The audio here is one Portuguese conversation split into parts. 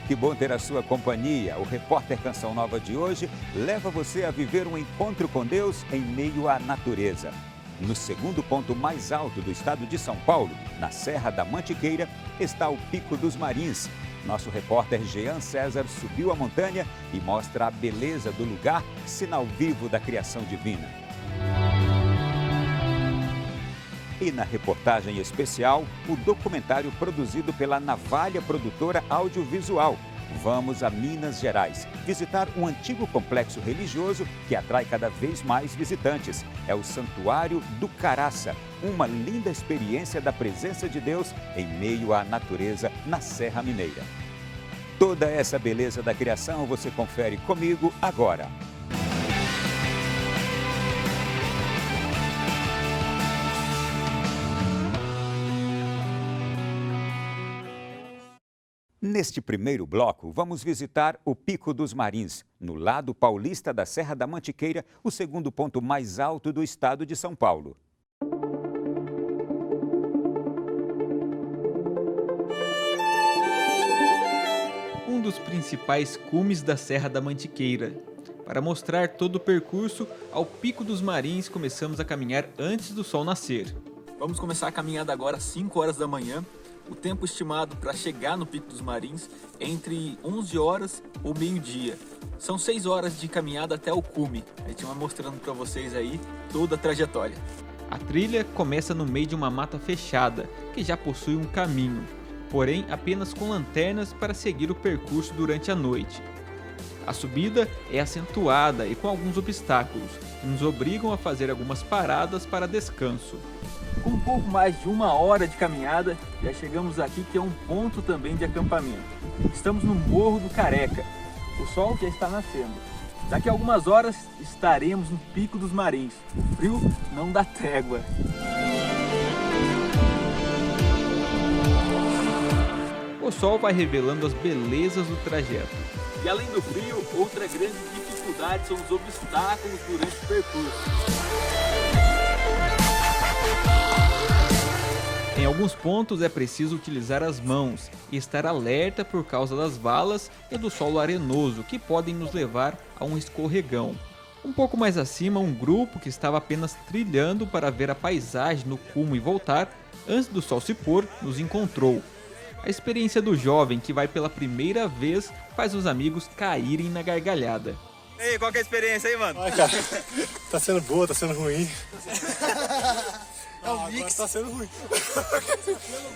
Que bom ter a sua companhia. O Repórter Canção Nova de hoje leva você a viver um encontro com Deus em meio à natureza. No segundo ponto mais alto do estado de São Paulo, na Serra da Mantiqueira, está o Pico dos Marins. Nosso repórter Jean César subiu a montanha e mostra a beleza do lugar, sinal vivo da criação divina. E na reportagem especial, o documentário produzido pela Navalha Produtora Audiovisual. Vamos a Minas Gerais, visitar um antigo complexo religioso que atrai cada vez mais visitantes. É o Santuário do Caraça, uma linda experiência da presença de Deus em meio à natureza na Serra Mineira. Toda essa beleza da criação você confere comigo agora. Neste primeiro bloco, vamos visitar o Pico dos Marins, no lado paulista da Serra da Mantiqueira, o segundo ponto mais alto do estado de São Paulo. Um dos principais cumes da Serra da Mantiqueira. Para mostrar todo o percurso, ao Pico dos Marins começamos a caminhar antes do sol nascer. Vamos começar a caminhada agora às 5 horas da manhã. O tempo estimado para chegar no Pico dos Marins é entre 11 horas ou meio-dia. São 6 horas de caminhada até o cume. A gente vai mostrando para vocês aí toda a trajetória. A trilha começa no meio de uma mata fechada, que já possui um caminho, porém apenas com lanternas para seguir o percurso durante a noite. A subida é acentuada e com alguns obstáculos, que nos obrigam a fazer algumas paradas para descanso. Com um pouco mais de 1 hora de caminhada, já chegamos aqui, que é um ponto também de acampamento. Estamos no Morro do Careca. O sol já está nascendo. Daqui a algumas horas estaremos no Pico dos Marins. O frio não dá trégua. O sol vai revelando as belezas do trajeto. E além do frio, outra grande dificuldade são os obstáculos durante o percurso. Em alguns pontos é preciso utilizar as mãos e estar alerta por causa das valas e do solo arenoso que podem nos levar a um escorregão. Um pouco mais acima, um grupo que estava apenas trilhando para ver a paisagem no cume e voltar, antes do sol se pôr, nos encontrou. A experiência do jovem que vai pela primeira vez faz os amigos caírem na gargalhada. E aí, qual que é a experiência aí, mano? Ai, cara, tá sendo boa, tá sendo ruim. É um mix. Agora tá sendo ruim.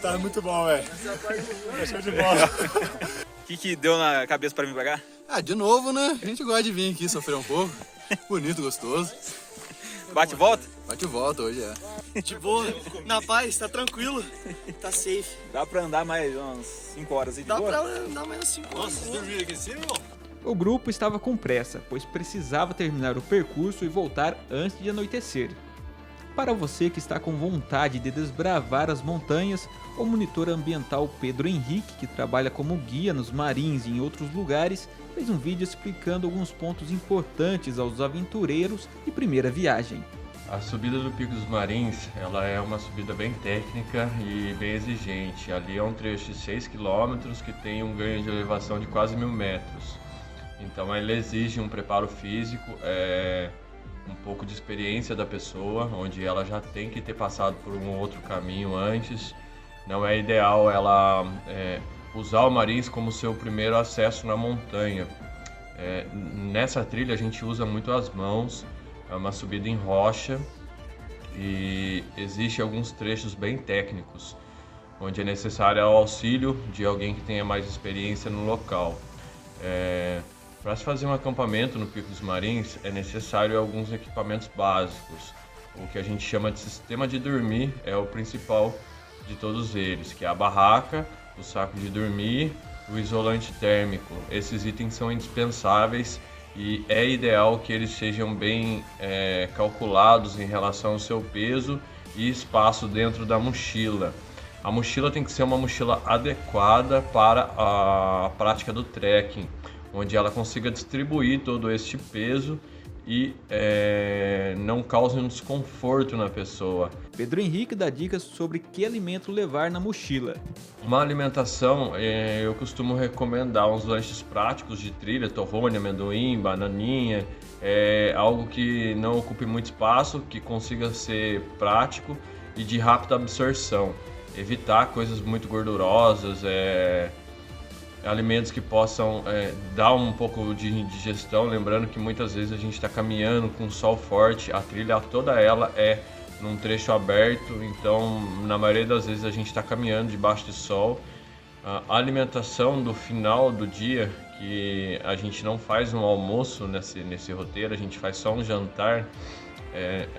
Tá muito bom, velho. Tá show de bola. O que deu na cabeça pra vir pra cá? Ah, de novo, né? A gente gosta de vir aqui sofrer um pouco. Bonito, gostoso. Bate e volta? Bate e volta hoje, é. De boa, na paz, tá tranquilo, tá safe. Dá pra andar mais umas 5 horas aí de Dá boa? pra andar mais uns 5 horas. Vocês dormiram aqui em cima, irmão? O grupo estava com pressa, pois precisava terminar o percurso e voltar antes de anoitecer. Para você que está com vontade de desbravar as montanhas, o monitor ambiental Pedro Henrique, que trabalha como guia nos Marins e em outros lugares, fez um vídeo explicando alguns pontos importantes aos aventureiros de primeira viagem. A subida do Pico dos Marins, ela é uma subida bem técnica e bem exigente. Ali é um trecho de 6 km que tem um ganho de elevação de quase 1.000 metros. Então ele exige um preparo físico, um pouco de experiência da pessoa, onde ela já tem que ter passado por um outro caminho antes. Não é ideal ela usar o Marins como seu primeiro acesso na montanha. Nessa trilha a gente usa muito as mãos, é uma subida em rocha e existe alguns trechos bem técnicos, onde é necessário o auxílio de alguém que tenha mais experiência no local. Para se fazer um acampamento no Pico dos Marins é necessário alguns equipamentos básicos. O que a gente chama de sistema de dormir é o principal de todos eles, que é a barraca, o saco de dormir, o isolante térmico. Esses itens são indispensáveis e é ideal que eles sejam bem calculados em relação ao seu peso e espaço dentro da mochila. A mochila tem que ser uma mochila adequada para a prática do trekking, onde ela consiga distribuir todo este peso e não causem um desconforto na pessoa. Pedro Henrique dá dicas sobre que alimento levar na mochila. Uma alimentação, eu costumo recomendar uns lanches práticos de trilha, torrone, amendoim, bananinha, algo que não ocupe muito espaço, que consiga ser prático e de rápida absorção. Evitar coisas muito gordurosas, alimentos que possam dar um pouco de indigestão, lembrando que muitas vezes a gente está caminhando com sol forte, a trilha toda ela é num trecho aberto, então na maioria das vezes a gente está caminhando debaixo de sol. A alimentação do final do dia, que a gente não faz um almoço nesse roteiro, a gente faz só um jantar,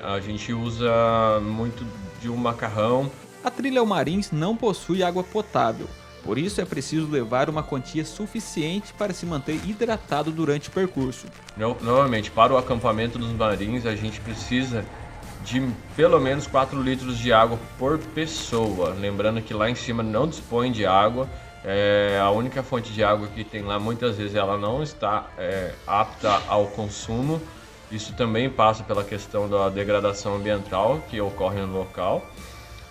a gente usa muito de um macarrão. A trilha ao Marins não possui água potável, por isso é preciso levar uma quantia suficiente para se manter hidratado durante o percurso. Normalmente, para o acampamento dos Marins, a gente precisa de pelo menos 4 litros de água por pessoa. Lembrando que lá em cima não dispõe de água, a única fonte de água que tem lá, muitas vezes ela não está apta ao consumo. Isso também passa pela questão da degradação ambiental que ocorre no local.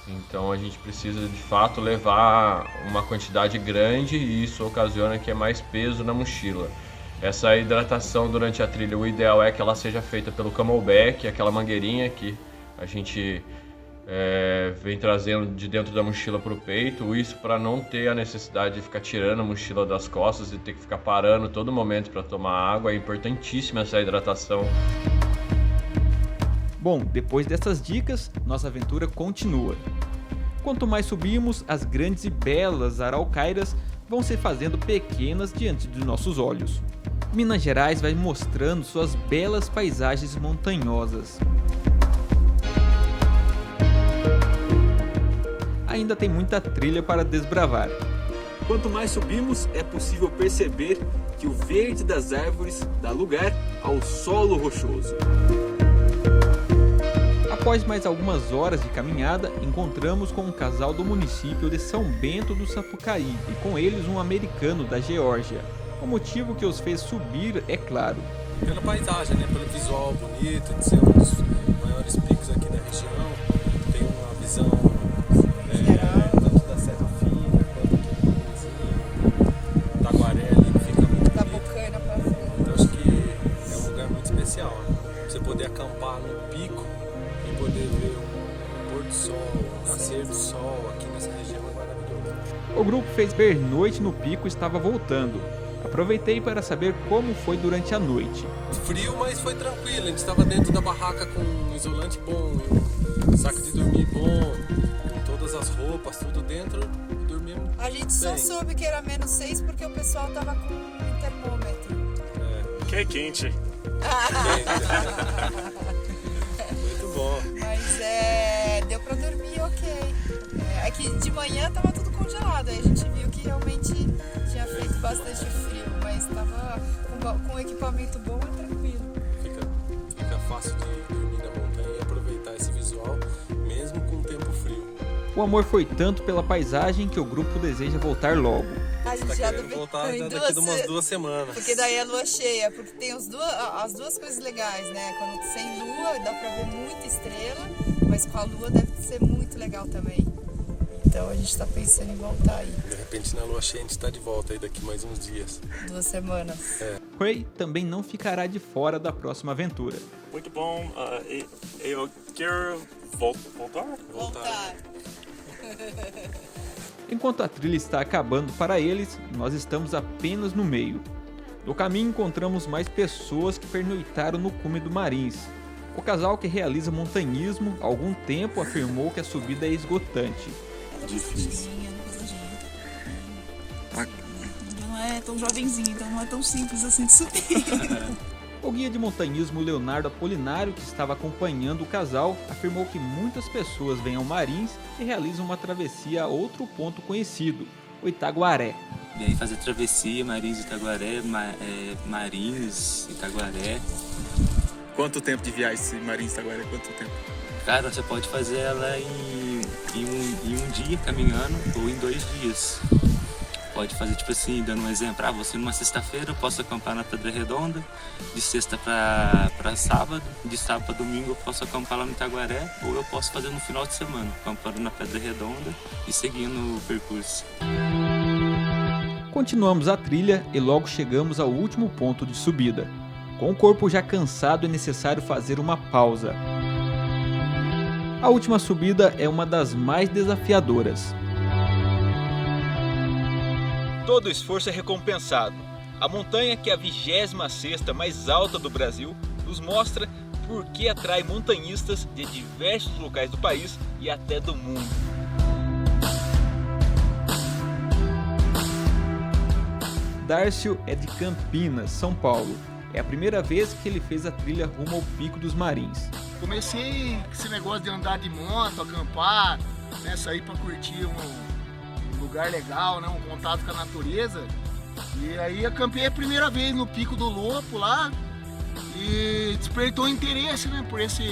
Então a gente precisa de fato levar uma quantidade grande e isso ocasiona que é mais peso na mochila. Essa hidratação durante a trilha, o ideal é que ela seja feita pelo Camelback, aquela mangueirinha que a gente vem trazendo de dentro da mochila para o peito. Isso para não ter a necessidade de ficar tirando a mochila das costas e ter que ficar parando todo momento para tomar água. É importantíssima essa hidratação. Bom, depois dessas dicas, nossa aventura continua. Quanto mais subimos, as grandes e belas araucárias vão se fazendo pequenas diante dos nossos olhos. Minas Gerais vai mostrando suas belas paisagens montanhosas. Ainda tem muita trilha para desbravar. Quanto mais subimos, é possível perceber que o verde das árvores dá lugar ao solo rochoso. Após mais algumas horas de caminhada, encontramos com um casal do município de São Bento do Sapucaí e com eles um americano da Geórgia. O motivo que os fez subir é claro. Pela paisagem, né? Pelo visual bonito, de ser um dos maiores picos aqui da região. Tem uma visão tanto da Serra Fina quanto aqui do Vizinho. Taguaré ali fica muito da bonito. Bocaina pra frente. Então acho que é um lugar muito especial, né? Você poder acampar no pico e poder ver o pôr do sol, o nascer do sol aqui nessa região é maravilhoso. O grupo fez pernoite no pico e estava voltando. Aproveitei para saber como foi durante a noite. Frio, mas foi tranquilo. A gente estava dentro da barraca com um isolante bom, um saco de dormir bom, com todas as roupas, tudo dentro e dormimos. A gente só soube que era -6 porque o pessoal tava com um termômetro. Que é quente. Muito bom. Mas deu pra dormir ok. É que de manhã tava tudo congelado, aí a gente viu que realmente tinha feito bastante frio, mas tava com equipamento bom e tranquilo. Fica fácil de dormir na montanha e aproveitar esse visual, mesmo com o tempo frio. O amor foi tanto pela paisagem que o grupo deseja voltar logo. A gente Tá já querendo voltar daqui de umas 2 semanas. Porque daí é lua cheia, porque tem as duas coisas legais, né? Quando sem lua dá pra ver muita estrela, mas com a lua deve ser muito legal também. Então a gente tá pensando em voltar aí. De repente na lua cheia a gente tá de volta aí daqui mais uns dias. 2 semanas. Ray também não ficará de fora da próxima aventura. Muito bom. Eu quero voltar. Voltar. Enquanto a trilha está acabando para eles, nós estamos apenas no meio. No caminho encontramos mais pessoas que pernoitaram no cume do Marins. O casal que realiza montanhismo há algum tempo afirmou que a subida é esgotante. Difícil. Não é tão jovenzinho, então não é tão simples assim de subir. O guia de montanhismo Leonardo Apolinário, que estava acompanhando o casal, afirmou que muitas pessoas vêm ao Marins e realizam uma travessia a outro ponto conhecido, o Itaguaré. E aí fazer travessia, Marins, Itaguaré, Marins, Itaguaré. Quanto tempo de viagem esse Marins Itaguaré? Quanto tempo? Cara, você pode fazer ela em um dia caminhando ou em 2 dias. pode fazer tipo assim, dando um exemplo, você numa sexta-feira eu posso acampar na Pedra Redonda, de sexta para sábado, de sábado para domingo eu posso acampar lá no Itaguaré, ou eu posso fazer no final de semana, acampando na Pedra Redonda e seguindo o percurso. Continuamos a trilha e logo chegamos ao último ponto de subida. Com o corpo já cansado, é necessário fazer uma pausa. A última subida é uma das mais desafiadoras. Todo esforço é recompensado. A montanha, que é a 26ª mais alta do Brasil, nos mostra por que atrai montanhistas de diversos locais do país e até do mundo. Dárcio é de Campinas, São Paulo. É a primeira vez que ele fez a trilha rumo ao Pico dos Marins. Comecei com esse negócio de andar de moto, acampar, né, sair para curtir um lugar legal, né, um contato com a natureza. E aí acampei a primeira vez no Pico do Lopo lá e despertou interesse, né, por essa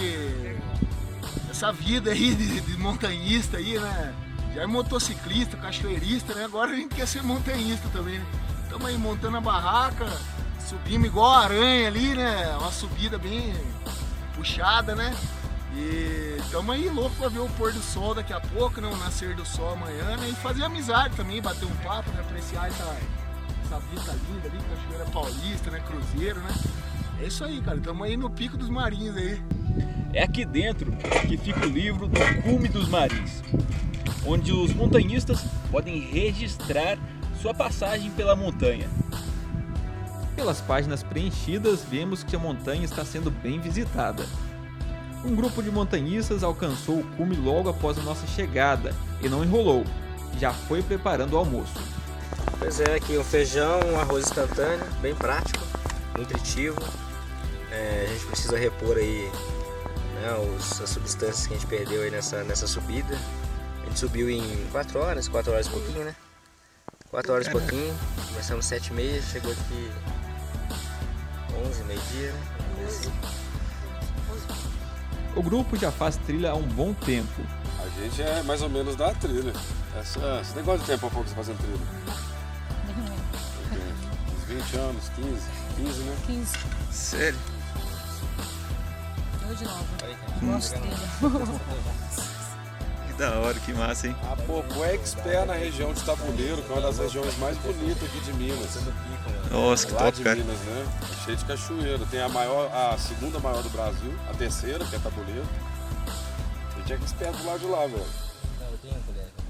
vida aí de montanhista aí, né? Já é motociclista, cachoeirista, né? Agora a gente quer ser montanhista também, né? Estamos aí montando a barraca, subimos igual a aranha ali, né? Uma subida bem puxada, né? E estamos aí louco para ver o pôr do sol daqui a pouco, né? O nascer do sol amanhã, né? E fazer amizade também, bater um papo, né? Apreciar essa vista linda ali, Cachoeira Paulista, né? Cruzeiro, né? É isso aí, cara. Estamos aí no Pico dos Marins aí. É aqui dentro que fica o livro do Cume dos Marins, onde os montanhistas podem registrar sua passagem pela montanha. Pelas páginas preenchidas, vemos que a montanha está sendo bem visitada. Um grupo de montanhistas alcançou o cume logo após a nossa chegada e não enrolou, já foi preparando o almoço. Pois é, aqui um feijão, um arroz instantâneo, bem prático, nutritivo. A gente precisa repor aí, né, as substâncias que a gente perdeu aí nessa subida. A gente subiu em 4 horas e pouquinho, né? 4 horas e pouquinho, começamos 7h30, chegou aqui 11, meio-dia, né? Assim. O grupo já faz trilha há um bom tempo. A gente é mais ou menos da trilha. Você tem quanto tempo há pouco você fazendo trilha? Uns 20 anos, 15, né? 15. Sério? Eu de novo. Gosto dele. Que da hora, que massa, hein? A Popô é expert na região de Tabuleiro, que é uma das regiões mais bonitas aqui de Minas. Nossa, que lá top, de cara. Minas, né? É cheio de cachoeira. Tem a segunda maior do Brasil, a terceira, que é Tabuleiro. A gente é expert do lado de lá, velho.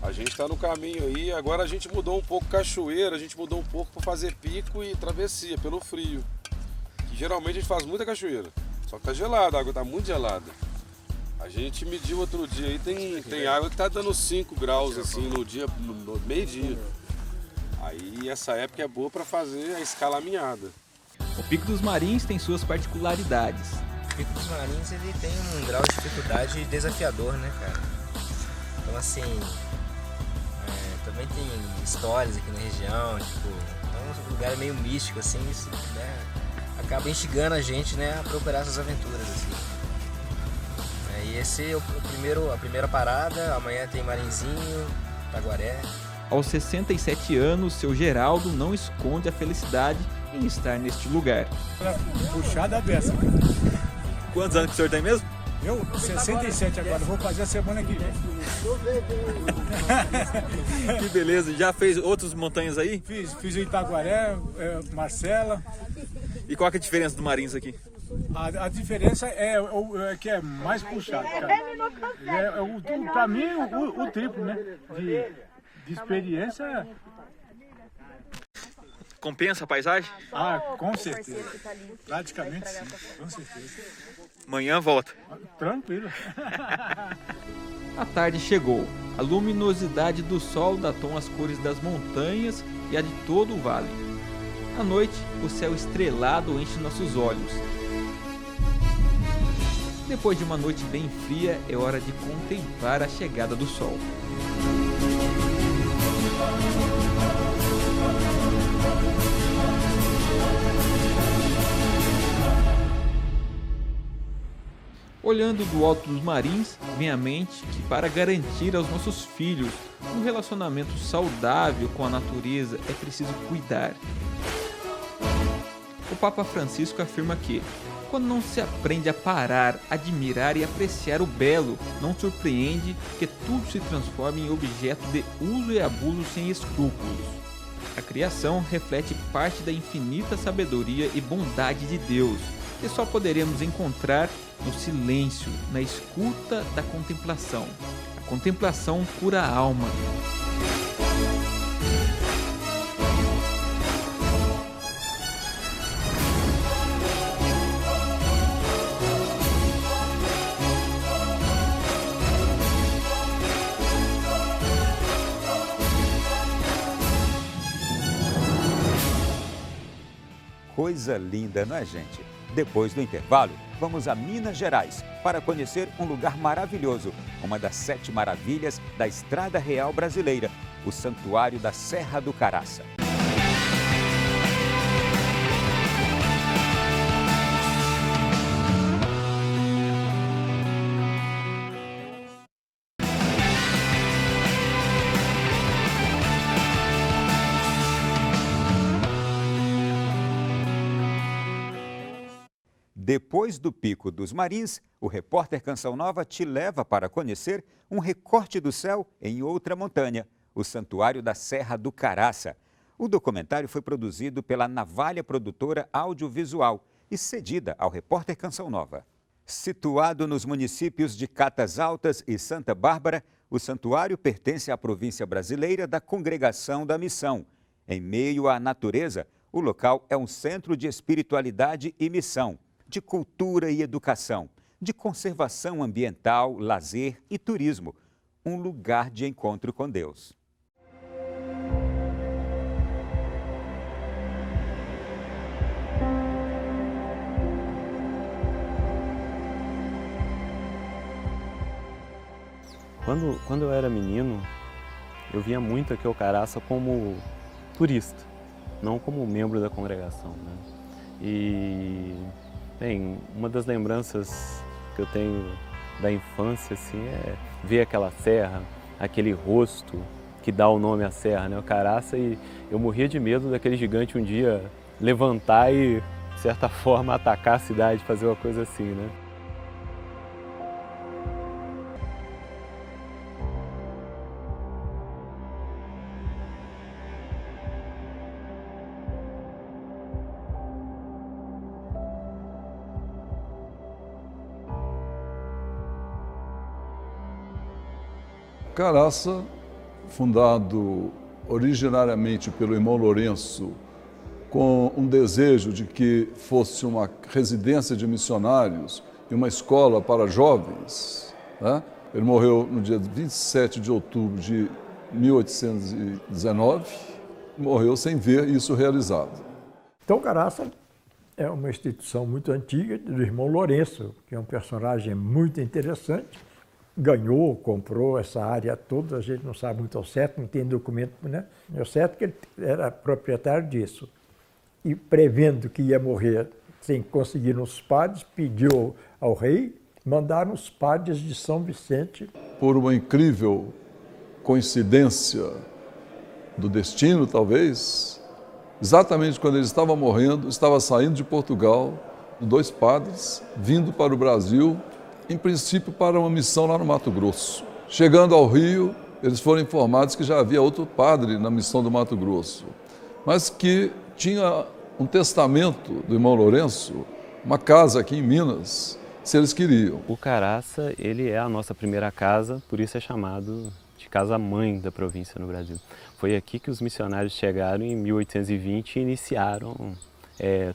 A gente tá no caminho aí, agora a gente mudou um pouco cachoeira, a gente mudou um pouco para fazer pico e travessia pelo frio. Que geralmente a gente faz muita cachoeira, só que tá gelada, a água tá muito gelada. A gente mediu outro dia aí, tem água que tá dando 5 graus assim no meio-dia. Aí essa época é boa para fazer a escalaminhada. O Pico dos Marins tem suas particularidades. O Pico dos Marins ele tem um grau de dificuldade desafiador, né, cara? Então assim, também tem histórias aqui na região, tipo, é um lugar meio místico assim, isso, né, acaba instigando a gente, né, a procurar essas aventuras assim. E esse é a primeira parada, amanhã tem Marinzinho, Itaguaré. Aos 67 anos, seu Geraldo não esconde a felicidade em estar neste lugar. Puxada a beça. Quantos anos que o senhor tem mesmo? Eu, 67 agora, vou fazer a semana que vem. Que beleza, já fez outras montanhas aí? Fiz o Itaguaré, Marcela. E qual que é a diferença do Marins aqui? A diferença é que é mais puxado, cara. Pra mim, o triplo, né? De experiência. Compensa a paisagem? Ah, com certeza. Praticamente sim, com certeza. Amanhã volta. Tranquilo. A tarde chegou. A luminosidade do sol dá tom às cores das montanhas e a de todo o vale. À noite, o céu estrelado enche nossos olhos. Depois de uma noite bem fria, é hora de contemplar a chegada do sol. Olhando do alto dos Marins, vem à mente que para garantir aos nossos filhos um relacionamento saudável com a natureza é preciso cuidar. O Papa Francisco afirma que, quando não se aprende a parar, admirar e apreciar o belo, não surpreende que tudo se transforme em objeto de uso e abuso sem escrúpulos. A criação reflete parte da infinita sabedoria e bondade de Deus, que só poderemos encontrar no silêncio, na escuta da contemplação. A contemplação cura a alma. Coisa linda, não é, gente? Depois do intervalo, vamos a Minas Gerais para conhecer um lugar maravilhoso, uma das 7 maravilhas da Estrada Real Brasileira, o Santuário da Serra do Caraça. Depois do Pico dos Marins, o repórter Canção Nova te leva para conhecer um recorte do céu em outra montanha, o Santuário da Serra do Caraça. O documentário foi produzido pela Navalha Produtora Audiovisual e cedida ao repórter Canção Nova. Situado nos municípios de Catas Altas e Santa Bárbara, o santuário pertence à província brasileira da Congregação da Missão. Em meio à natureza, o local é um centro de espiritualidade e missão, de cultura e educação, de conservação ambiental, lazer e turismo. Um lugar de encontro com Deus. Quando eu era menino, eu vinha muito aqui ao Caraça como turista, não como membro da congregação, né? E, bem, uma das lembranças que eu tenho da infância, assim, é ver aquela serra, aquele rosto que dá o nome à serra, né? O Caraça, e eu morria de medo daquele gigante um dia levantar e, de certa forma, atacar a cidade, fazer uma coisa assim, né? Caraça, fundado originariamente pelo irmão Lourenço, com um desejo de que fosse uma residência de missionários e uma escola para jovens, né? Ele morreu no dia 27 de outubro de 1819, morreu sem ver isso realizado. Então, Caraça é uma instituição muito antiga do irmão Lourenço, que é um personagem muito interessante. Ganhou, comprou essa área toda, a gente não sabe muito ao certo, não tem documento, né? É certo que ele era proprietário disso. E prevendo que ia morrer sem conseguir os padres, pediu ao rei, mandaram os padres de São Vicente. Por uma incrível coincidência do destino, talvez, exatamente quando ele estava morrendo, estava saindo de Portugal, 2 padres vindo para o Brasil, em princípio para uma missão lá no Mato Grosso. Chegando ao Rio, eles foram informados que já havia outro padre na missão do Mato Grosso, mas que tinha um testamento do irmão Lourenço, uma casa aqui em Minas, se eles queriam. O Caraça, ele é a nossa primeira casa, por isso é chamado de casa-mãe da província no Brasil. Foi aqui que os missionários chegaram em 1820 e iniciaram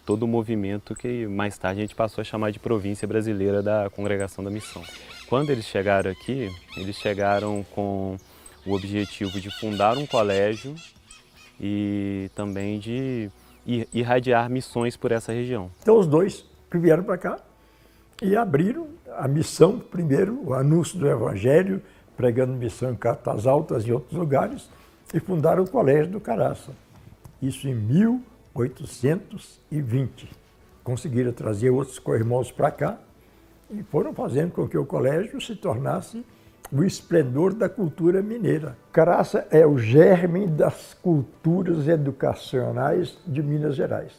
todo o movimento que mais tarde a gente passou a chamar de província brasileira da Congregação da Missão. Quando eles chegaram aqui, eles chegaram com o objetivo de fundar um colégio e também de irradiar missões por essa região. Então os dois que vieram para cá e abriram a missão primeiro, o anúncio do Evangelho, pregando missão em Catas Altas e outros lugares, e fundaram o Colégio do Caraça. Isso em 1820. Conseguiram trazer outros co-irmãos para cá e foram fazendo com que o colégio se tornasse o esplendor da cultura mineira. Caraça é o germe das culturas educacionais de Minas Gerais.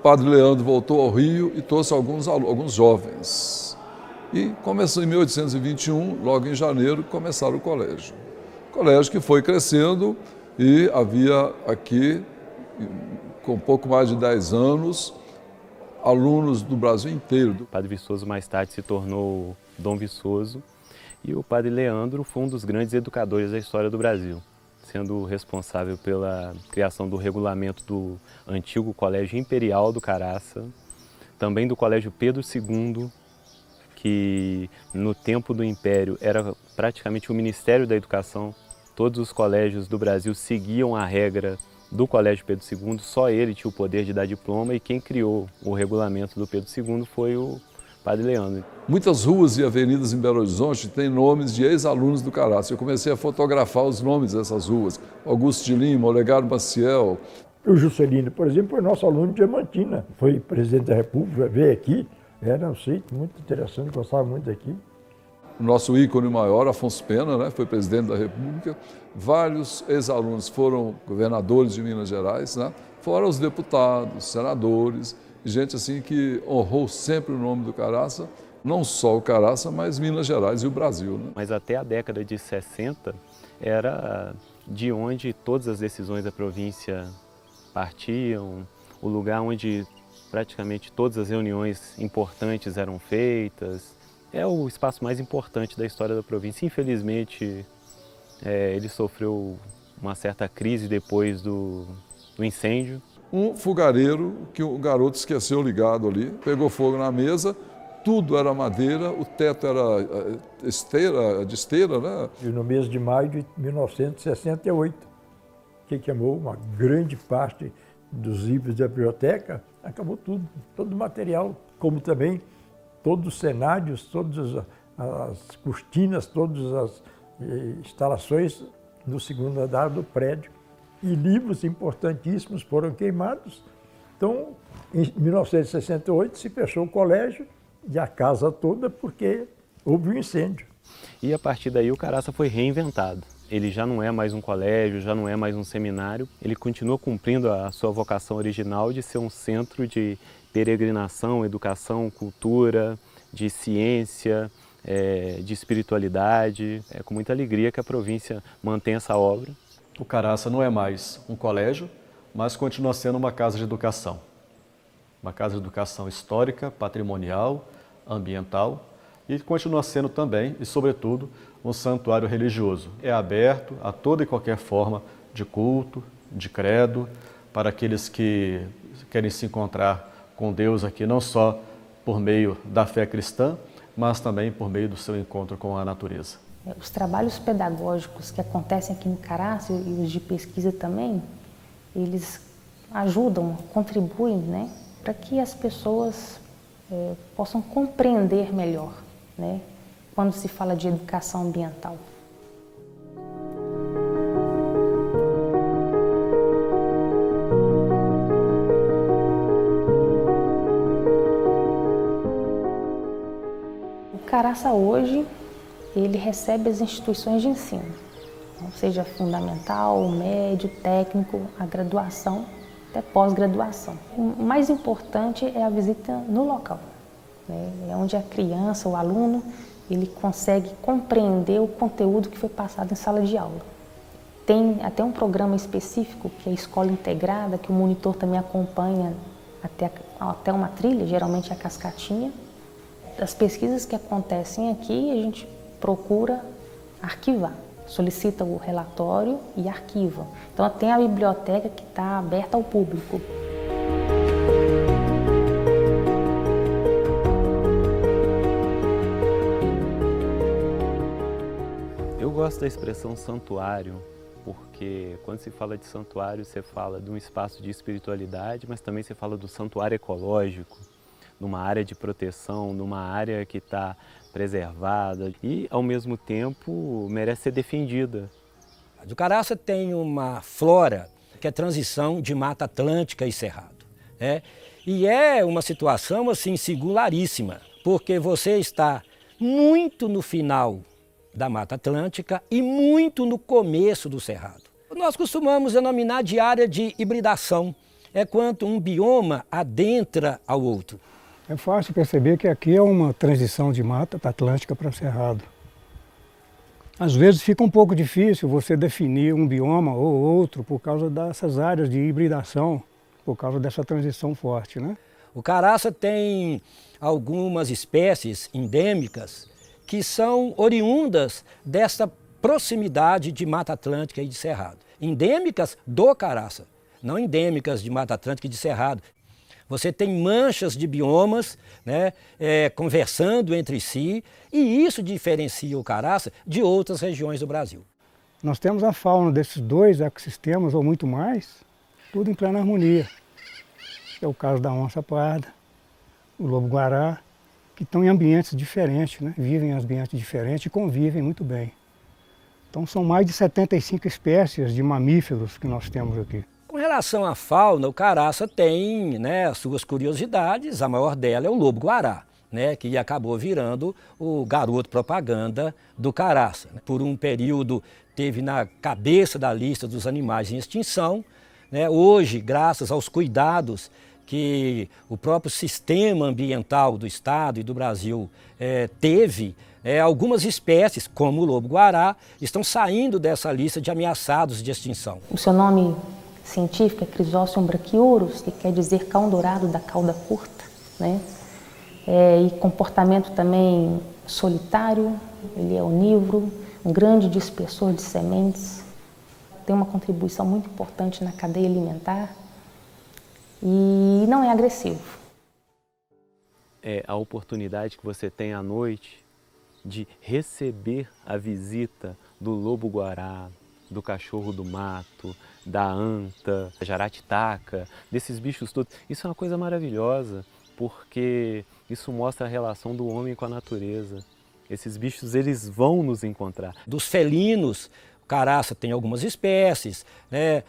Padre Leandro voltou ao Rio e trouxe alguns jovens. E começou em 1821, logo em janeiro, começaram o colégio. Colégio que foi crescendo e havia aqui, com pouco mais de 10 anos, alunos do Brasil inteiro. O Padre Viçoso mais tarde se tornou Dom Viçoso e o Padre Leandro foi um dos grandes educadores da história do Brasil, sendo responsável pela criação do regulamento do antigo Colégio Imperial do Caraça, também do Colégio Pedro II, que no tempo do Império era praticamente o Ministério da Educação. Todos os colégios do Brasil seguiam a regra do Colégio Pedro II, só ele tinha o poder de dar diploma e quem criou o regulamento do Pedro II foi o Padre Leandro. Muitas ruas e avenidas em Belo Horizonte têm nomes de ex-alunos do Caraça. Eu comecei a fotografar os nomes dessas ruas. Augusto de Lima, Olegário Maciel. O Juscelino, por exemplo, foi nosso aluno de Diamantina. Foi presidente da República, veio aqui. Era um sítio muito interessante, gostava muito daqui. O nosso ícone maior, Afonso Pena, né, foi presidente da República. Vários ex-alunos foram governadores de Minas Gerais, né, fora os deputados, senadores, gente assim que honrou sempre o nome do Caraça, não só o Caraça, mas Minas Gerais e o Brasil. Né? Mas até a década de 60 era de onde todas as decisões da província partiam, o lugar onde praticamente todas as reuniões importantes eram feitas. É o espaço mais importante da história da província. Infelizmente, ele sofreu uma certa crise depois do incêndio. Um fogareiro que o garoto esqueceu ligado ali, pegou fogo na mesa, tudo era madeira, o teto era de esteira, né? E no mês de maio de 1968, que queimou uma grande parte dos livros da biblioteca, acabou tudo, todo o material, como também todos os cenários, todas as cortinas, todas as instalações no segundo andar do prédio. E livros importantíssimos foram queimados. Então, em 1968, se fechou o colégio e a casa toda porque houve um incêndio. E a partir daí o Caraça foi reinventado. Ele já não é mais um colégio, já não é mais um seminário. Ele continua cumprindo a sua vocação original de ser um centro de peregrinação, educação, cultura, de ciência, de espiritualidade. É com muita alegria que a província mantém essa obra. O Caraça não é mais um colégio, mas continua sendo uma casa de educação. Uma casa de educação histórica, patrimonial, ambiental e continua sendo também, e sobretudo, um santuário religioso. É aberto a toda e qualquer forma de culto, de credo, para aqueles que querem se encontrar com Deus aqui, não só por meio da fé cristã, mas também por meio do seu encontro com a natureza. Os trabalhos pedagógicos que acontecem aqui no Caraça e os de pesquisa também, eles ajudam, contribuem, né, para que as pessoas possam compreender melhor, né, quando se fala de educação ambiental. O Caraça hoje, ele recebe as instituições de ensino, seja fundamental, médio, técnico, a graduação, até pós-graduação. O mais importante é a visita no local, né? É onde a criança, o aluno, ele consegue compreender o conteúdo que foi passado em sala de aula. Tem até um programa específico, que é a Escola Integrada, que o monitor também acompanha até uma trilha, geralmente a cascatinha. As pesquisas que acontecem aqui, a gente procura arquivar, solicita o relatório e arquiva. Então tem a biblioteca que está aberta ao público. Eu gosto da expressão santuário, porque quando se fala de santuário, você fala de um espaço de espiritualidade, mas também você fala do santuário ecológico, numa área de proteção, numa área que está preservada e, ao mesmo tempo, merece ser defendida. O Caraça tem uma flora que é transição de Mata Atlântica e Cerrado, né? E é uma situação assim singularíssima, porque você está muito no final da Mata Atlântica e muito no começo do Cerrado. Nós costumamos denominar de área de hibridação, é quando um bioma adentra ao outro. É fácil perceber que aqui é uma transição de Mata Atlântica para Cerrado. Às vezes fica um pouco difícil você definir um bioma ou outro por causa dessas áreas de hibridação, por causa dessa transição forte, né? O caraça tem algumas espécies endêmicas que são oriundas dessa proximidade de Mata Atlântica e de Cerrado. Endêmicas do caraça, não endêmicas de Mata Atlântica e de Cerrado. Você tem manchas de biomas, né, conversando entre si, e isso diferencia o caraça de outras regiões do Brasil. Nós temos a fauna desses dois ecossistemas, ou muito mais, tudo em plena harmonia. É o caso da onça parda, o lobo-guará, que estão em ambientes diferentes, né? Vivem em ambientes diferentes e convivem muito bem. Então são mais de 75 espécies de mamíferos que nós temos aqui. Com relação à fauna, o caraça tem, né, as suas curiosidades, a maior dela é o lobo-guará, né, que acabou virando o garoto propaganda do caraça. Por um período teve na cabeça da lista dos animais em extinção, né, hoje, graças aos cuidados que o próprio sistema ambiental do estado e do Brasil teve, algumas espécies, como o lobo-guará, estão saindo dessa lista de ameaçados de extinção. O seu nome científico é Chrysostom brachyurus, que quer dizer cão dourado da cauda curta, né? E comportamento também solitário, ele é onívoro, um grande dispersor de sementes, tem uma contribuição muito importante na cadeia alimentar e não é agressivo. É a oportunidade que você tem à noite de receber a visita do lobo-guará, do cachorro do mato, da anta, da jaratitaca, desses bichos todos. Isso é uma coisa maravilhosa, porque isso mostra a relação do homem com a natureza. Esses bichos, eles vão nos encontrar. Dos felinos, o caraça tem algumas espécies, né?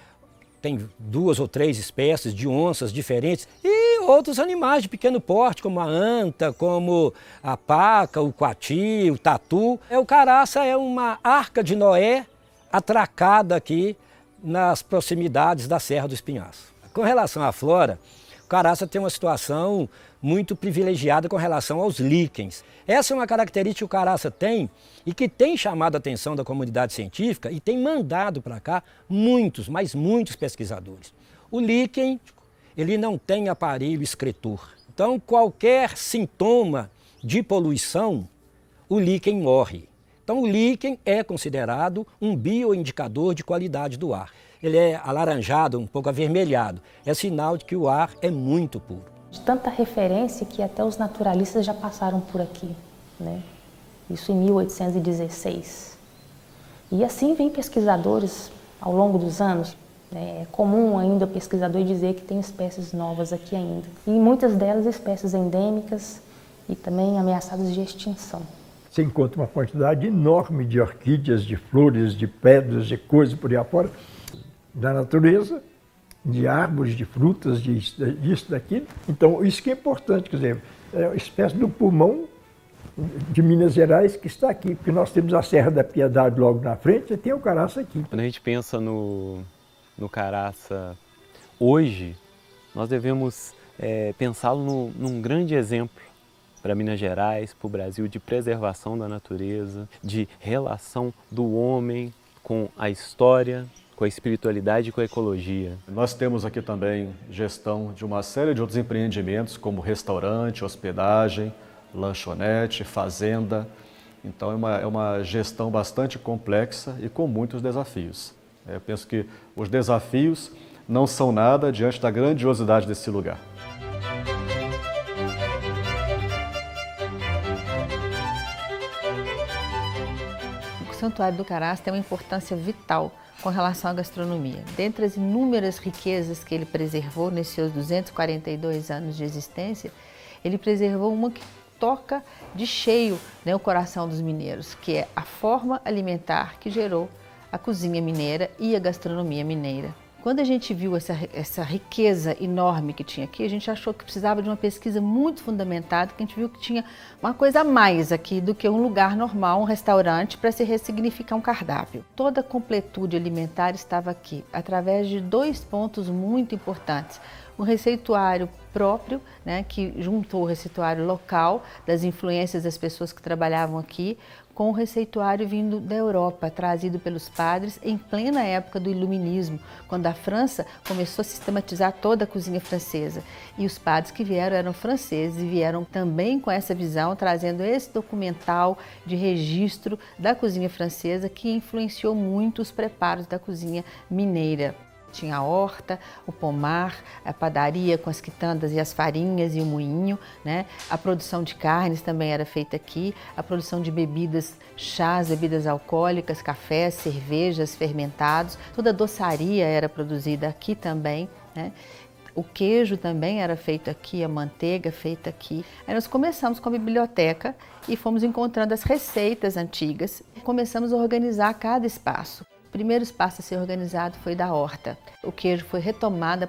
Tem 2 ou 3 espécies de onças diferentes e outros animais de pequeno porte, como a anta, como a paca, o coati, o tatu. O caraça é uma arca de Noé atracada aqui nas proximidades da Serra do Espinhaço. Com relação à flora, o caraça tem uma situação muito privilegiada com relação aos líquens. Essa é uma característica que o caraça tem e que tem chamado a atenção da comunidade científica e tem mandado para cá muitos, mas muitos pesquisadores. O líquen, ele não tem aparelho excretor. Então, qualquer sintoma de poluição, o líquen morre. Então, o líquen é considerado um bioindicador de qualidade do ar. Ele é alaranjado, um pouco avermelhado. É sinal de que o ar é muito puro. De tanta referência que até os naturalistas já passaram por aqui, né? Isso em 1816. E assim vem pesquisadores ao longo dos anos. É comum ainda o pesquisador dizer que tem espécies novas aqui ainda. E muitas delas espécies endêmicas e também ameaçadas de extinção. Você encontra uma quantidade enorme de orquídeas, de flores, de pedras, de coisas por aí afora, da natureza, de árvores, de frutas, disso, daquilo. Então, isso que é importante, quer dizer, é uma espécie do pulmão de Minas Gerais que está aqui, porque nós temos a Serra da Piedade logo na frente e tem o caraça aqui. Quando a gente pensa no caraça hoje, nós devemos pensá-lo num grande exemplo para Minas Gerais, para o Brasil, de preservação da natureza, de relação do homem com a história, com a espiritualidade e com a ecologia. Nós temos aqui também gestão de uma série de outros empreendimentos, como restaurante, hospedagem, lanchonete, fazenda. Então é uma gestão bastante complexa e com muitos desafios. Eu penso que os desafios não são nada diante da grandiosidade desse lugar. O Santuário do Caraça tem uma importância vital com relação à gastronomia. Dentre as inúmeras riquezas que ele preservou nesses seus 242 anos de existência, ele preservou uma que toca de cheio, né, o coração dos mineiros, que é a forma alimentar que gerou a cozinha mineira e a gastronomia mineira. Quando a gente viu essa riqueza enorme que tinha aqui, a gente achou que precisava de uma pesquisa muito fundamentada, que a gente viu que tinha uma coisa a mais aqui do que um lugar normal, um restaurante, para se ressignificar um cardápio. Toda a completude alimentar estava aqui, através de 2 pontos muito importantes. Um receituário próprio, né, que juntou o receituário local, das influências das pessoas que trabalhavam aqui, com o receituário vindo da Europa, trazido pelos padres em plena época do Iluminismo, quando a França começou a sistematizar toda a cozinha francesa. E os padres que vieram eram franceses e vieram também com essa visão, trazendo esse documental de registro da cozinha francesa que influenciou muito os preparos da cozinha mineira. Tinha a horta, o pomar, a padaria com as quitandas e as farinhas e o moinho, né? A produção de carnes também era feita aqui, a produção de bebidas, chás, bebidas alcoólicas, cafés, cervejas, fermentados, toda a doçaria era produzida aqui também, né? O queijo também era feito aqui, a manteiga feita aqui. Aí nós começamos com a biblioteca e fomos encontrando as receitas antigas. Começamos a organizar cada espaço. O primeiro espaço a ser organizado foi da horta. O queijo foi retomada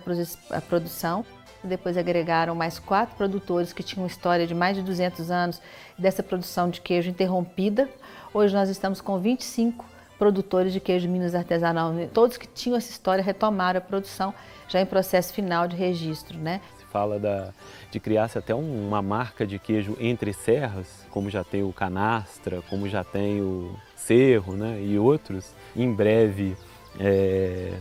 a produção, depois agregaram mais 4 produtores que tinham história de mais de 200 anos dessa produção de queijo interrompida. Hoje nós estamos com 25 produtores de queijo Minas artesanal. Todos que tinham essa história retomaram a produção, já em processo final de registro, né? Se fala de criar-se até uma marca de queijo entre serras, como já tem o Canastra, como já tem o Cerro, né, e outros. Em breve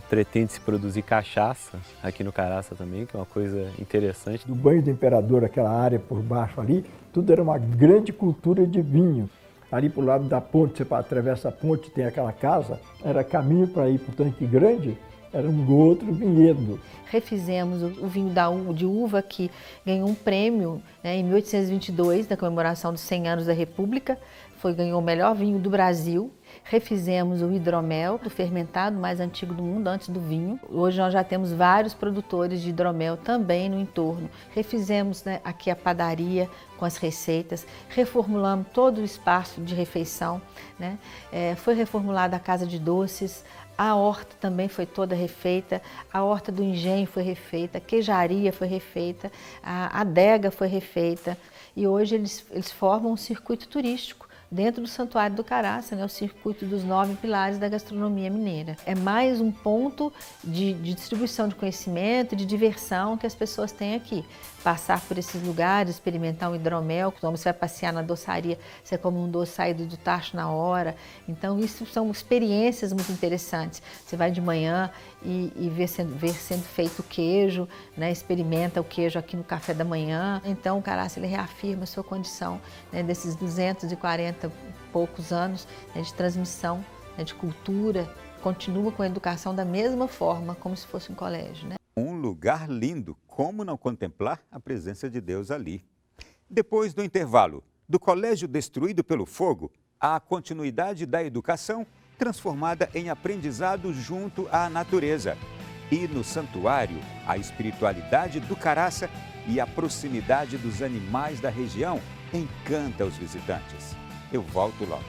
pretende-se produzir cachaça aqui no Caraça também, que é uma coisa interessante. Do Banho do Imperador, aquela área por baixo ali, tudo era uma grande cultura de vinho. Ali para o lado da ponte, você atravessa a ponte, tem aquela casa, era caminho para ir para o Tanque Grande, era um outro vinhedo. Refizemos o vinho de uva que ganhou um prêmio, né, em 1822, na comemoração dos 100 anos da República, ganhou o melhor vinho do Brasil. Refizemos o hidromel, do fermentado mais antigo do mundo, antes do vinho. Hoje nós já temos vários produtores de hidromel também no entorno. Refizemos, né, aqui a padaria com as receitas, reformulamos todo o espaço de refeição, né? Foi reformulada a casa de doces, a horta também foi toda refeita, a horta do engenho foi refeita, a queijaria foi refeita, a adega foi refeita. E hoje eles formam um circuito turístico dentro do Santuário do Caraça, né, o circuito dos 9 pilares da gastronomia mineira. É mais um ponto de distribuição de conhecimento, de diversão que as pessoas têm aqui. Passar por esses lugares, experimentar um hidromel, quando você vai passear na doçaria, você come um doce saído do tacho na hora. Então isso são experiências muito interessantes. Você vai de manhã e ver sendo feito o queijo, né, experimenta o queijo aqui no café da manhã. Então o Caraça ele reafirma a sua condição, né, desses 240 e poucos anos, né, de transmissão, né, de cultura, continua com a educação da mesma forma, como se fosse um colégio, né? Um lugar lindo, como não contemplar a presença de Deus ali? Depois do intervalo, do colégio destruído pelo fogo, à continuidade da educação transformada em aprendizado junto à natureza. E no santuário, a espiritualidade do Caraça e a proximidade dos animais da região encanta os visitantes. Eu volto logo.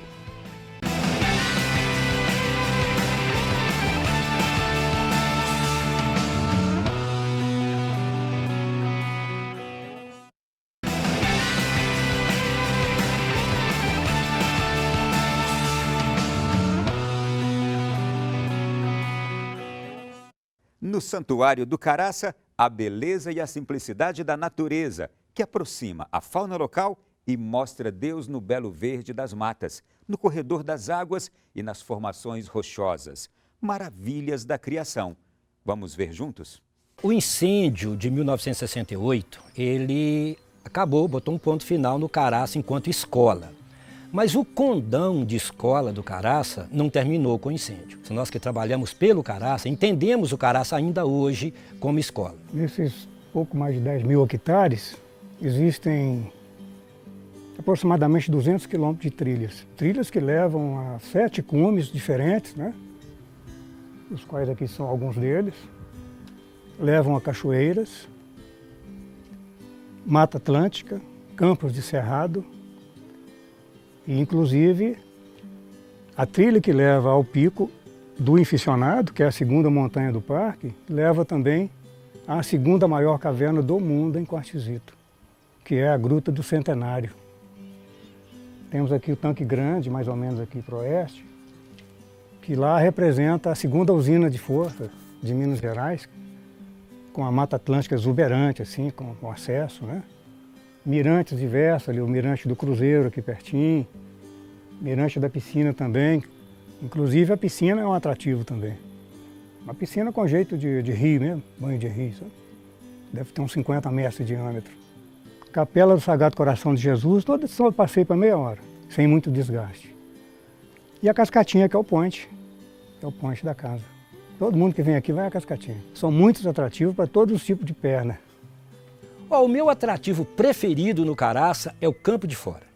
No Santuário do Caraça, a beleza e a simplicidade da natureza, que aproxima a fauna local e mostra Deus no belo verde das matas, no corredor das águas e nas formações rochosas. Maravilhas da criação. Vamos ver juntos? O incêndio de 1968, ele acabou, botou um ponto final no Caraça enquanto escola. Mas o condão de escola do Caraça não terminou com o incêndio. Nós que trabalhamos pelo Caraça, entendemos o Caraça ainda hoje como escola. Nesses pouco mais de 10 mil hectares, existem aproximadamente 200 quilômetros de trilhas. Trilhas que levam a 7 cumes diferentes, né? Os quais aqui são alguns deles. Levam a cachoeiras, Mata Atlântica, campos de cerrado. E, inclusive, a trilha que leva ao pico do Inficionado, que é a segunda montanha do parque, leva também à segunda maior caverna do mundo em Quartzito, que é a Gruta do Centenário. Temos aqui o Tanque Grande, mais ou menos aqui para o oeste, que lá representa a segunda usina de força de Minas Gerais, com a Mata Atlântica exuberante, assim, com acesso, né? Mirantes diversos, ali o Mirante do Cruzeiro aqui pertinho, Mirante da Piscina também. Inclusive a piscina é um atrativo também. Uma piscina com jeito de rio mesmo, banho de rio, sabe? Deve ter uns 50 metros de diâmetro. Capela do Sagrado Coração de Jesus, toda só passei para meia hora, sem muito desgaste. E a Cascatinha, que é o point da casa. Todo mundo que vem aqui vai à Cascatinha. São muitos atrativos para todos os tipos de perna. O meu atrativo preferido no Caraça é o Campo de Fora.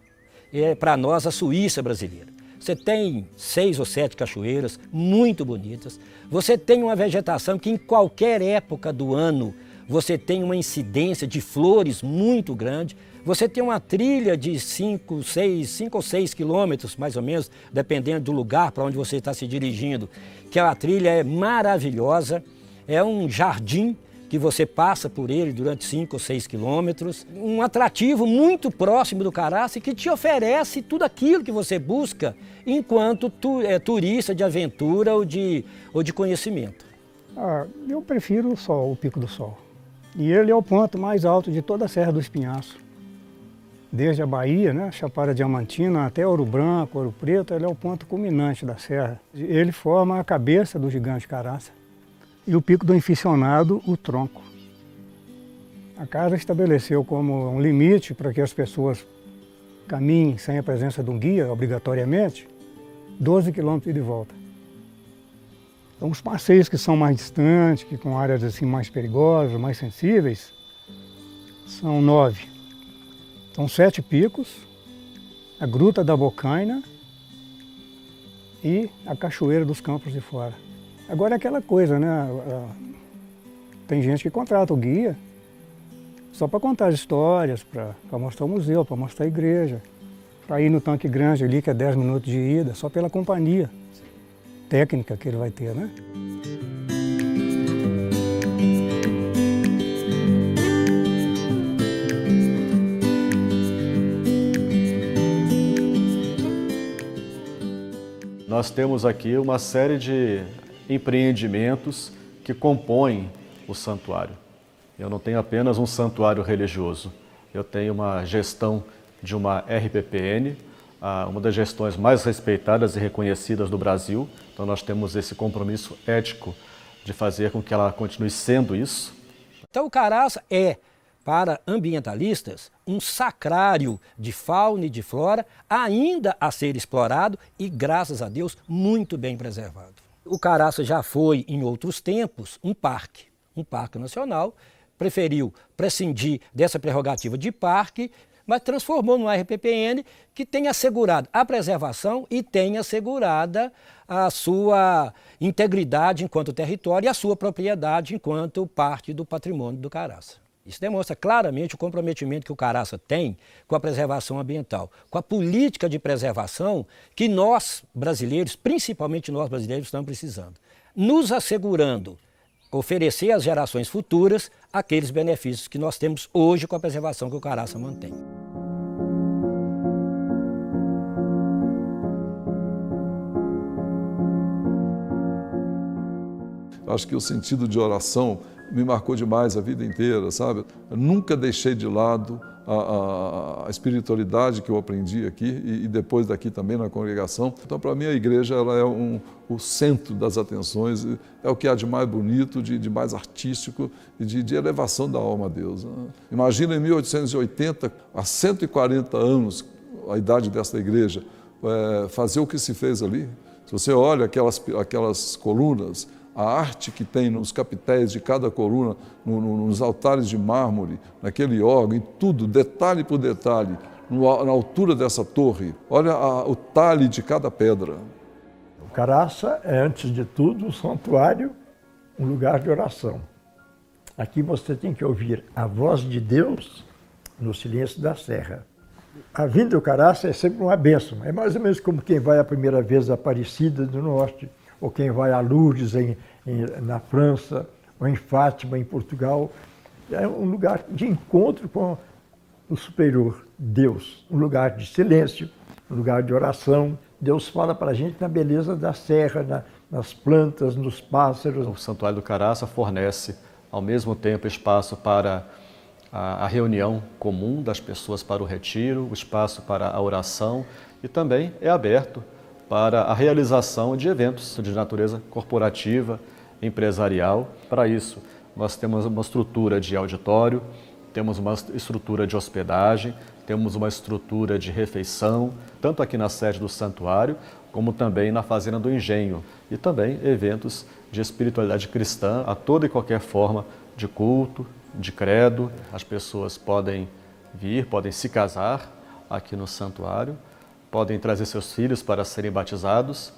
É para nós a Suíça brasileira. Você tem 6 ou 7 cachoeiras muito bonitas. Você tem uma vegetação que em qualquer época do ano você tem uma incidência de flores muito grande. Você tem uma trilha de 5 ou 6 quilômetros, mais ou menos, dependendo do lugar para onde você está se dirigindo, que a trilha é maravilhosa. É um jardim que você passa por ele durante 5 ou 6 quilômetros. Um atrativo muito próximo do Caraça que te oferece tudo aquilo que você busca enquanto turista de aventura ou de conhecimento. Eu prefiro o Sol, o Pico do Sol. E ele é o ponto mais alto de toda a Serra do Espinhaço. Desde a Bahia, né, Chapada Diamantina, até Ouro Branco, Ouro Preto, ele é o ponto culminante da serra. Ele forma a cabeça do gigante Caraça. E o Pico do Inficionado, o tronco. A casa estabeleceu como um limite para que as pessoas caminhem sem a presença de um guia, obrigatoriamente, 12 quilômetros de volta. Então, os passeios que são mais distantes, que com áreas assim mais perigosas, mais sensíveis, são 9. São 7 picos, a Gruta da Bocaina e a Cachoeira dos Campos de Fora. Agora é aquela coisa, né? Tem gente que contrata o guia só para contar as histórias, para mostrar o museu, para mostrar a igreja, para ir no Tanque Grande ali, que é 10 minutos de ida, só pela companhia técnica que ele vai ter, né? Nós temos aqui uma série de empreendimentos que compõem o santuário. Eu não tenho apenas um santuário religioso, eu tenho uma gestão de uma RPPN, uma das gestões mais respeitadas e reconhecidas do Brasil. Então nós temos esse compromisso ético de fazer com que ela continue sendo isso. Então o Caraça é, para ambientalistas, um sacrário de fauna e de flora ainda a ser explorado e, graças a Deus, muito bem preservado. O Caraça já foi, em outros tempos, um parque nacional, preferiu prescindir dessa prerrogativa de parque, mas transformou no RPPN, que tem assegurado a preservação e tem assegurada a sua integridade enquanto território e a sua propriedade enquanto parte do patrimônio do Caraça. Isso demonstra claramente o comprometimento que o Caraça tem com a preservação ambiental, com a política de preservação que nós, brasileiros, principalmente nós brasileiros, estamos precisando, nos assegurando oferecer às gerações futuras aqueles benefícios que nós temos hoje com a preservação que o Caraça mantém. Acho que o sentido de oração me marcou demais a vida inteira, sabe? Eu nunca deixei de lado a espiritualidade que eu aprendi aqui e depois daqui também na congregação. Então, para mim, a igreja ela é o centro das atenções, é o que há de mais bonito, de mais artístico e de elevação da alma a Deus, né? Imagina em 1880, há 140 anos, a idade dessa igreja, fazer o que se fez ali. Se você olha aquelas colunas, a arte que tem nos capitéis de cada coluna, nos altares de mármore, naquele órgão, em tudo, detalhe por detalhe, na altura dessa torre. Olha o talhe de cada pedra. O Caraça é, antes de tudo, um santuário, um lugar de oração. Aqui você tem que ouvir a voz de Deus no silêncio da serra. A vinda do Caraça é sempre uma bênção. É mais ou menos como quem vai a primeira vez a Aparecida do Norte, ou quem vai a Lourdes na França, ou em Fátima, em Portugal. É um lugar de encontro com o superior, Deus, um lugar de silêncio, um lugar de oração. Deus fala para a gente na beleza da serra, nas plantas, nos pássaros. O Santuário do Caraça fornece, ao mesmo tempo, espaço para a reunião comum das pessoas para o retiro, o espaço para a oração e também é aberto para a realização de eventos de natureza corporativa, empresarial. Para isso, nós temos uma estrutura de auditório, temos uma estrutura de hospedagem, temos uma estrutura de refeição, tanto aqui na sede do santuário, como também na Fazenda do Engenho, e também eventos de espiritualidade cristã a toda e qualquer forma de culto, de credo. As pessoas podem vir, podem se casar aqui no santuário, podem trazer seus filhos para serem batizados.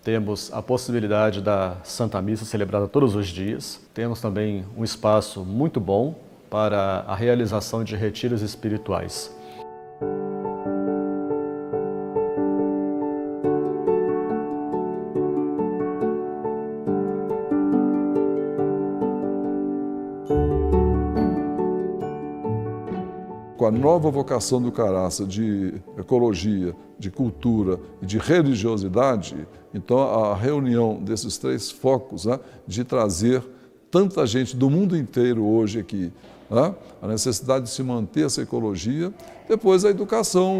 Temos a possibilidade da Santa Missa celebrada todos os dias. Temos também um espaço muito bom para a realização de retiros espirituais. Com a nova vocação do Caraça de ecologia, de cultura e de religiosidade, então a reunião desses três focos, né, de trazer tanta gente do mundo inteiro hoje aqui, né, a necessidade de se manter essa ecologia, depois a educação,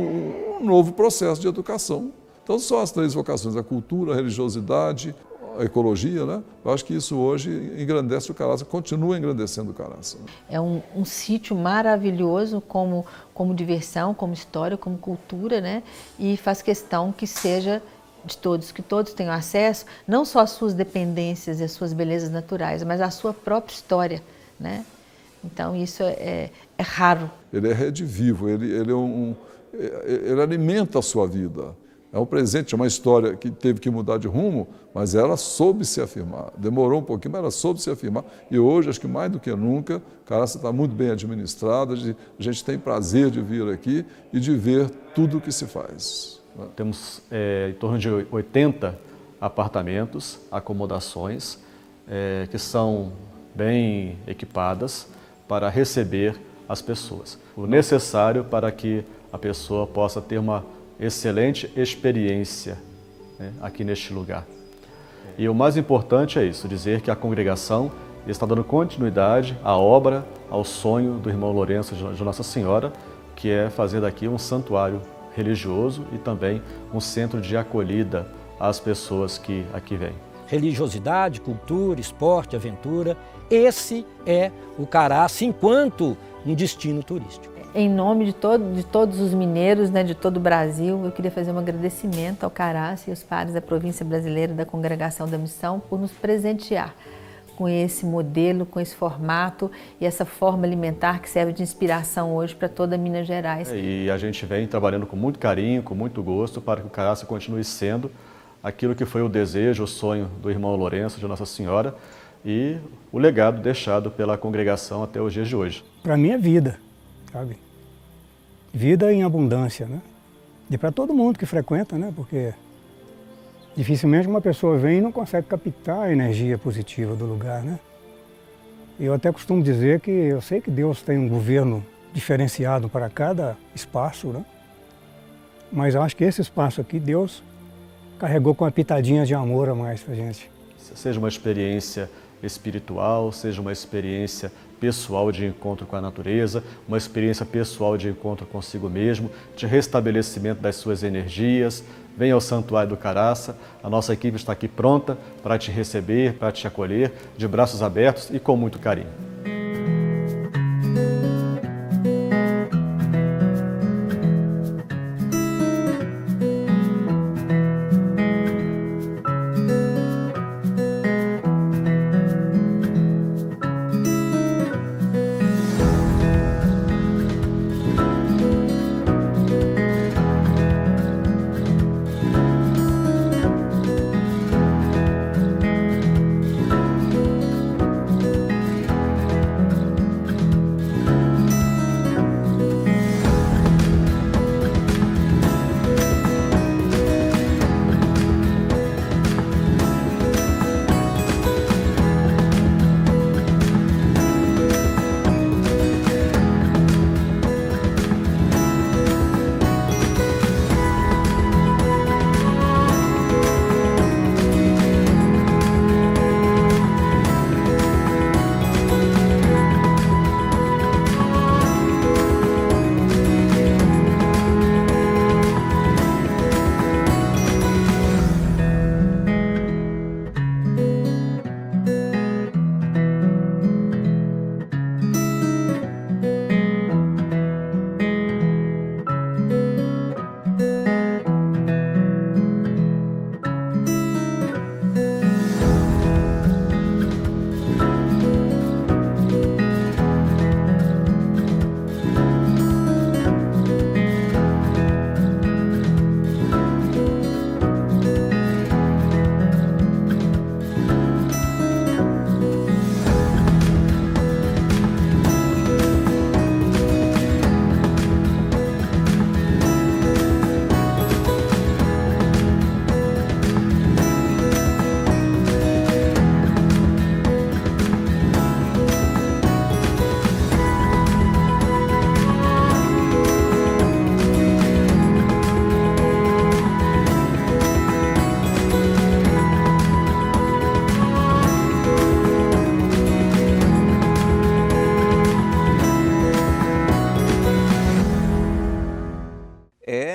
um novo processo de educação. Então são as três vocações, a cultura, a religiosidade, a ecologia, né? Eu acho que isso hoje engrandece o Caraça, continua engrandecendo o Caraça. É um sítio maravilhoso como diversão, como história, como cultura, né? E faz questão que seja de todos, que todos tenham acesso, não só às suas dependências e às suas belezas naturais, mas à sua própria história, né? Então isso é raro. Ele é redivivo, ele alimenta a sua vida. É um presente, é uma história que teve que mudar de rumo, mas ela soube se afirmar. Demorou um pouquinho, mas ela soube se afirmar. E hoje, acho que mais do que nunca, Caraça está muito bem administrada, a gente tem prazer de vir aqui e de ver tudo o que se faz. Temos em torno de 80 apartamentos, acomodações, que são bem equipadas para receber as pessoas. O necessário para que a pessoa possa ter uma excelente experiência, né, aqui neste lugar. E o mais importante é isso, dizer que a congregação está dando continuidade à obra, ao sonho do irmão Lourenço de Nossa Senhora, que é fazer daqui um santuário religioso e também um centro de acolhida às pessoas que aqui vêm. Religiosidade, cultura, esporte, aventura, esse é o Caraça enquanto um destino turístico. Em nome de todos os mineiros, né, de todo o Brasil, eu queria fazer um agradecimento ao Caraça e aos padres da província brasileira da Congregação da Missão por nos presentear com esse modelo, com esse formato e essa forma alimentar que serve de inspiração hoje para toda Minas Gerais. E a gente vem trabalhando com muito carinho, com muito gosto para que o Caraça continue sendo aquilo que foi o desejo, o sonho do irmão Lourenço de Nossa Senhora e o legado deixado pela congregação até os dias de hoje. Para mim é vida, sabe? Vida em abundância, né? E para todo mundo que frequenta, né? Porque dificilmente uma pessoa vem e não consegue captar a energia positiva do lugar, né? Eu até costumo dizer que eu sei que Deus tem um governo diferenciado para cada espaço, né? Mas eu acho que esse espaço aqui, Deus carregou com uma pitadinha de amor a mais para a gente. Seja uma experiência espiritual, seja uma experiência pessoal de encontro com a natureza, uma experiência pessoal de encontro consigo mesmo, de restabelecimento das suas energias. Venha ao Santuário do Caraça, a nossa equipe está aqui pronta para te receber, para te acolher, de braços abertos e com muito carinho.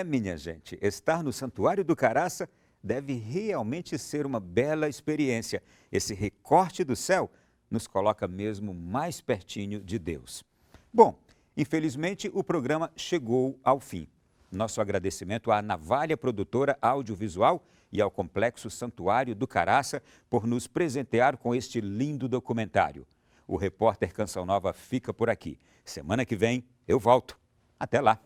minha gente, estar no Santuário do Caraça deve realmente ser uma bela experiência. Esse recorte do céu nos coloca mesmo mais pertinho de Deus. Bom, infelizmente o programa chegou ao fim. Nosso agradecimento à Navalha Produtora Audiovisual e ao Complexo Santuário do Caraça por nos presentear com este lindo documentário. O repórter Canção Nova fica por aqui. Semana que vem eu volto. Até lá!